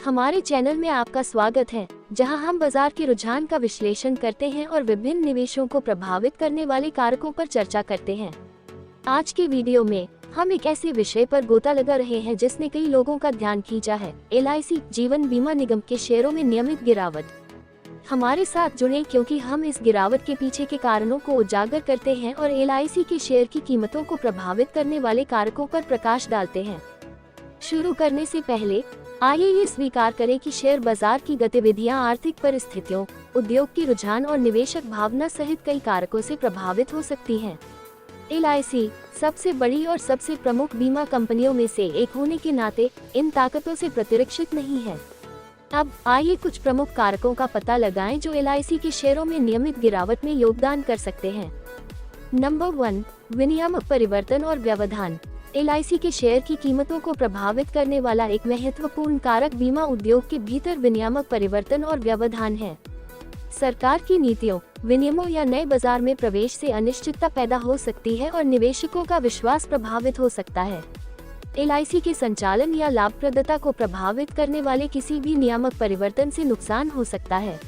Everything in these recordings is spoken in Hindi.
हमारे चैनल में आपका स्वागत है, जहां हम बाजार के रुझान का विश्लेषण करते हैं और विभिन्न निवेशों को प्रभावित करने वाले कारकों पर चर्चा करते हैं। आज के वीडियो में हम एक ऐसे विषय पर गोता लगा रहे हैं जिसने कई लोगों का ध्यान खींचा है, LIC जीवन बीमा निगम के शेयरों में नियमित गिरावट। हमारे साथ जुड़े क्योंकि हम इस गिरावट के पीछे के कारणों को उजागर करते हैं और LIC के शेयर की कीमतों को प्रभावित करने वाले कारकों पर प्रकाश डालते हैं। शुरू करने से पहले आइए ये स्वीकार करें कि शेयर बाजार की गतिविधियां आर्थिक परिस्थितियों, उद्योग की रुझान और निवेशक भावना सहित कई कारकों से प्रभावित हो सकती हैं। LIC सबसे बड़ी और सबसे प्रमुख बीमा कंपनियों में से एक होने के नाते इन ताकतों से प्रतिरक्षित नहीं है। अब आइए कुछ प्रमुख कारकों का पता लगाएं जो LIC के शेयरों में नियमित गिरावट में योगदान कर सकते हैं। नंबर 1, विनियामक परिवर्तन और व्यवधान। LIC के शेयर की कीमतों को प्रभावित करने वाला एक महत्वपूर्ण कारक बीमा उद्योग के भीतर विनियामक परिवर्तन और व्यवधान है। सरकार की नीतियों, विनियमों या नए बाजार में प्रवेश से अनिश्चितता पैदा हो सकती है और निवेशकों का विश्वास प्रभावित हो सकता है। LIC के संचालन या लाभप्रदता को प्रभावित करने वाले किसी भी नियामक परिवर्तन से नुकसान हो सकता है।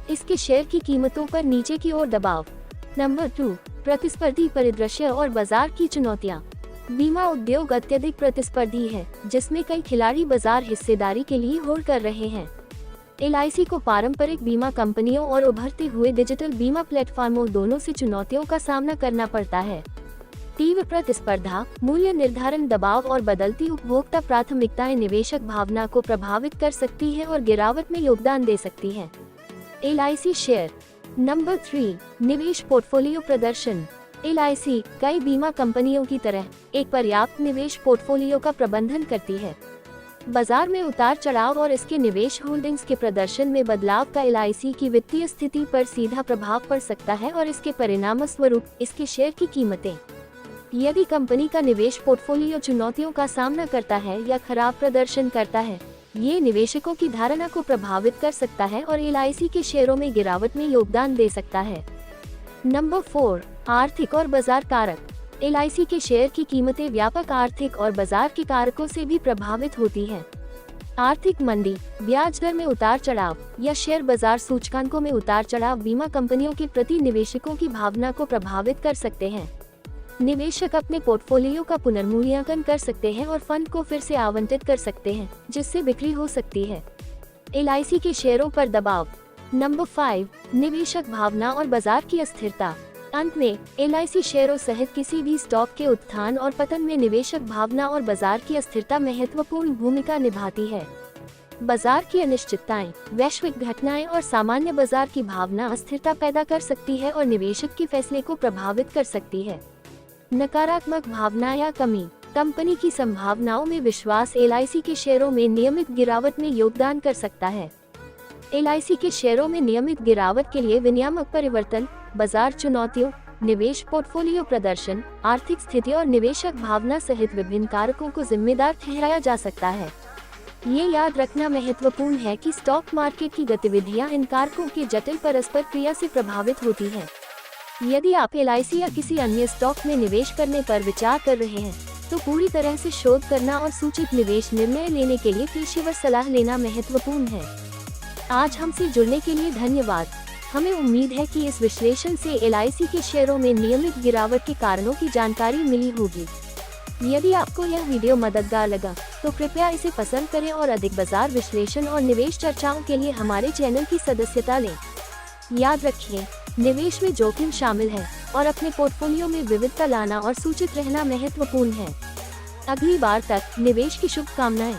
इसके शेयर की कीमतों पर नीचे की ओर दबाव। नंबर 2, प्रतिस्पर्धी परिदृश्य और बाजार की चुनौतियां। बीमा उद्योग अत्यधिक प्रतिस्पर्धी है, जिसमें कई खिलाड़ी बाजार हिस्सेदारी के लिए होड़ कर रहे हैं। LIC को पारंपरिक बीमा कंपनियों और उभरते हुए डिजिटल बीमा प्लेटफॉर्मों दोनों से चुनौतियों का सामना करना पड़ता है। तीव्र प्रतिस्पर्धा, मूल्य निर्धारण दबाव और बदलती उपभोक्ता प्राथमिकताएं निवेशक भावना को प्रभावित कर सकती है और गिरावट में योगदान दे सकती है। LIC share. नंबर 3, निवेश पोर्टफोलियो प्रदर्शन। LIC कई बीमा कंपनियों की तरह एक पर्याप्त निवेश पोर्टफोलियो का प्रबंधन करती है। बाजार में उतार चढ़ाव और इसके निवेश होल्डिंग्स के प्रदर्शन में बदलाव का LIC की वित्तीय स्थिति पर सीधा प्रभाव पड़ सकता है और इसके परिणामस्वरूप इसके शेयर की कीमतें। यदि कंपनी का निवेश पोर्टफोलियो चुनौतियों का सामना करता है या खराब प्रदर्शन करता है, ये निवेशकों की धारणा को प्रभावित कर सकता है और LIC के शेयरों में गिरावट में योगदान दे सकता है। नंबर 4, आर्थिक और बाजार कारक। LIC के शेयर की कीमतें व्यापक आर्थिक और बाजार के कारकों से भी प्रभावित होती हैं। आर्थिक मंदी, ब्याज दर में उतार चढ़ाव या शेयर बाजार सूचकांकों में उतार चढ़ाव बीमा कंपनियों के प्रति निवेशकों की भावना को प्रभावित कर सकते हैं। निवेशक अपने पोर्टफोलियो का पुनर्मूल्यांकन कर सकते हैं और फंड को फिर से आवंटित कर सकते हैं, जिससे बिक्री हो सकती है। LIC के शेयरों पर दबाव। नंबर 5, निवेशक भावना और बाजार की अस्थिरता। अंत में LIC शेयरों सहित किसी भी स्टॉक के उत्थान और पतन में निवेशक भावना और बाजार की अस्थिरता महत्वपूर्ण भूमिका निभाती है। बाजार की अनिश्चितताएं, वैश्विक घटनाएं और सामान्य बाजार की भावना अस्थिरता पैदा कर सकती है और निवेशक के फैसले को प्रभावित कर सकती है। नकारात्मक भावना या कमी। कंपनी की संभावनाओं में विश्वास LIC के शेयरों में नियमित गिरावट में योगदान कर सकता है। LIC के शेयरों में नियमित गिरावट के लिए विनियामक परिवर्तन, बाजार चुनौतियों, निवेश पोर्टफोलियो प्रदर्शन, आर्थिक स्थिति और निवेशक भावना सहित विभिन्न कारकों को जिम्मेदार ठहराया जा सकता है। ये याद रखना महत्वपूर्ण है कि स्टॉक मार्केट की गतिविधियां इन कारकों के जटिल परस्पर क्रिया से प्रभावित होती हैं। यदि आप LIC या किसी अन्य स्टॉक में निवेश करने पर विचार कर रहे हैं, तो पूरी तरह से शोध करना और सूचित निवेश निर्णय लेने के लिए पेशेवर सलाह लेना महत्वपूर्ण है। आज हमसे जुड़ने के लिए धन्यवाद। हमें उम्मीद है कि इस विश्लेषण से LIC के शेयरों में नियमित गिरावट के कारणों की जानकारी मिली होगी। यदि आपको यह वीडियो मददगार लगा, तो कृपया इसे पसंद करें और अधिक बाजार विश्लेषण और निवेश चर्चाओं के लिए हमारे चैनल की सदस्यता लें। याद रखिए, निवेश में जोखिम शामिल है और अपने पोर्टफोलियो में विविधता लाना और सूचित रहना महत्वपूर्ण है। अगली बार तक निवेश की शुभकामनाएं।